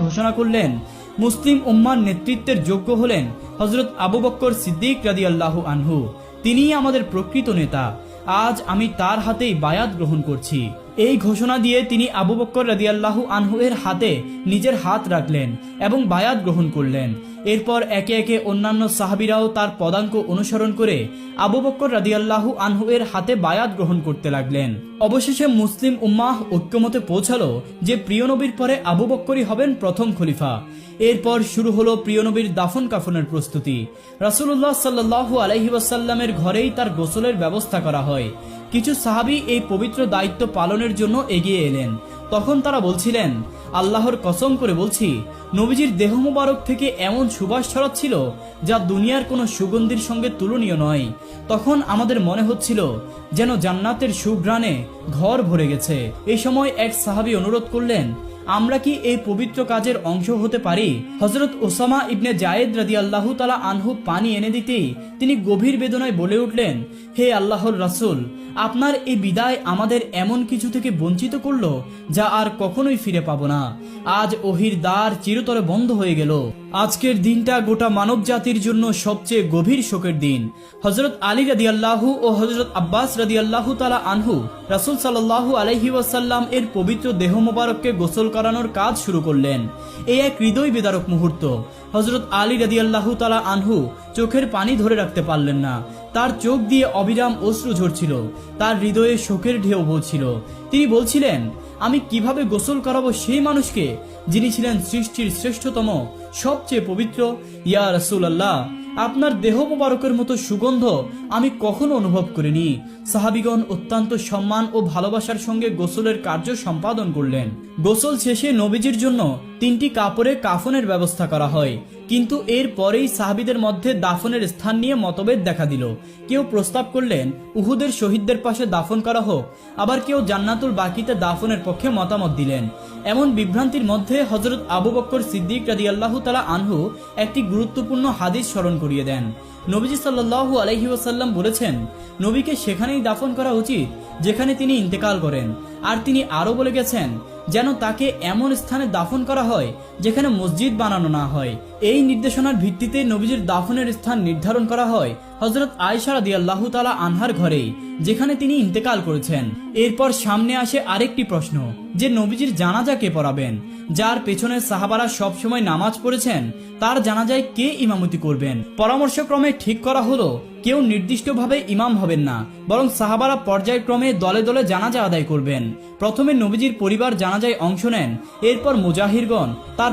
ঘোষণা করলেন, মুসলিম উম্মার নেতৃত্বের যোগ্য হলেন হযরত আবু বকর সিদ্দিক রাদিয়াল্লাহু আনহু। তিনিই আমাদের প্রকৃত নেতা। আজ আমি তার হাতেই বায়াত গ্রহণ করছি। এই ঘোষণা দিয়ে তিনি আবু বকর রাদিয়াল্লাহু আনহু এর হাতে নিজের হাত রাখলেন এবং বায়াত গ্রহণ করলেন। এরপর একে একে অন্যান্য সাহাবীরাও তার পদাঙ্ক অনুসরণ করে আবু বকর রাদিয়াল্লাহু আনহু এর হাতে বায়াত গ্রহণ করতে লাগলেন। অবশেষে মুসলিম উম্মাহ ঐক্যমতে পৌঁছালো যে প্রিয় নবীর পরে আবু বকরই হবেন প্রথম খলিফা। এরপর শুরু হলো প্রিয় নবীর দাফন কাফনের প্রস্তুতি। রাসূলুল্লাহ সাল্লাল্লাহু আলাইহি ওয়াসাল্লামের ঘরেই তার গোসলের ব্যবস্থা করা হয়। কিছু সাহাবী এই পবিত্র দায়িত্ব পালনের জন্য এগিয়ে এলেন। তখন তারা বলছিলেন, আল্লাহর কসম করে বলছি, নবীজির দেহ মোবারক থেকে এমন সুবাস ছড়াচ্ছিল যা দুনিয়ার কোনো সুগন্ধির সঙ্গে তুলনীয় নয়। তখন আমাদের মনে হচ্ছিল যেন জান্নাতের সুঘ্রাণে ঘর ভরে গেছে। এই সময় এক সাহাবী অনুরোধ করলেন, আমরা কি এই পবিত্র কাজের অংশ হতে পারি? হযরত ওসামা ইবনে জায়েদ রাদিয়াল্লাহু তাআলা আনহু পানি এনে দিতেই তিনি গভীর বেদনায় বলে উঠলেন, হে আল্লাহর রাসূল, আপনার এই বিদায় আমাদের এমন কিছু থেকে বঞ্চিত করলো যা আর কখনোই ফিরে পাবো না। আজ ওহির দ্বার চিরতরে বন্ধ হয়ে গেল। আজকের দিনটা গোটা মানব জাতির জন্য সবচেয়ে গভীর শোকের দিন। হযরত আলী রাদিয়াল্লাহু ও হযরত আব্বাস রাদিয়াল্লাহু তাআলা আনহু রাসূল সাল্লাল্লাহু আলাইহি ওয়াসাল্লাম এর পবিত্র দেহ মোবারককে গোসল করানোর কাজ শুরু করলেন। এই এক হৃদয় বিদারক মুহূর্ত। হযরত আলী রাদিয়াল্লাহু তাআলা আনহু চোখের পানি ধরে রাখতে পারলেন না। তার চোখ দিয়ে অবিরাম অশ্রু ঝরছিল। তার হৃদয়ে শোকের ঢেউ বইছিল। তিনি বলছিলেন, আমি কিভাবে গোসল করাবো সেই মানুষকে যিনি ছিলেন সৃষ্টির শ্রেষ্ঠতম, সবচেয়ে পবিত্র। ইয়া রাসূলুল্লাহ, আপনার দেহ মোবারকের মতো সুগন্ধ আমি কখনো অনুভব করিনি। সাহাবীগণ অত্যন্ত সম্মান ও ভালোবাসার সঙ্গে গোসলের কার্য সম্পাদন করলেন। গোসল শেষে নবীজির জন্য 3টি কাপড়ে কাফনের ব্যবস্থা করা হয়। কিন্তু এর পরেই সাহাবীদের মধ্যে দাফনের স্থান নিয়ে মতভেদ দেখা দিল। কেউ প্রস্তাব করলেন উহুদের শহীদদের পাশে দাফন করা হোক, আবার কেউ জান্নাতুল বাকিতে দাফনের পক্ষে মতামত দিলেন। এমন বিভ্রান্তির মধ্যে হযরত আবু বকর সিদ্দিক রাদিয়াল্লাহু তাআলা আনহু একটি গুরুত্বপূর্ণ হাদিস স্মরণ করিয়ে দেন। নবীজি সাল্লাল্লাহু আলাইহি ওয়াসাল্লাম বলেছেন, নবীকে সেখানেই দাফন করা উচিত যেখানে তিনি ইন্তেকাল করেন। আর তিনি আরো বলে গেছেন যেন তাকে এমন স্থানে দাফন করা হয় যেখানে মসজিদ বানানো না হয়। এই নির্দেশনার ভিত্তিতে নবীজির দাফনের স্থান নির্ধারণ করা হয় হযরত আয়েশা রাদিয়াল্লাহু তাআলা আনহার ঘরেই, যেখানে তিনি ইন্তেকাল করেছেন। এরপর সামনে আসে আরেকটি প্রশ্ন যে নবীজির জানাজা কে পড়াবেন? যার পেছনে সাহাবারা সবসময় নামাজ পড়েছেন তার জানাজায় কে ইমামতি করবেন? পরামর্শক্রমে ঠিক করা হলো কেউ নির্দিষ্টভাবে ইমাম হবেন না, বরং সাহাবারা পর্যায়ক্রমে দলে দলে জানাজা আদায় করবেন। প্রথমে নবীজির পরিবার জানাজায় অংশ নেন, এরপর মুজাহিরগণ, তার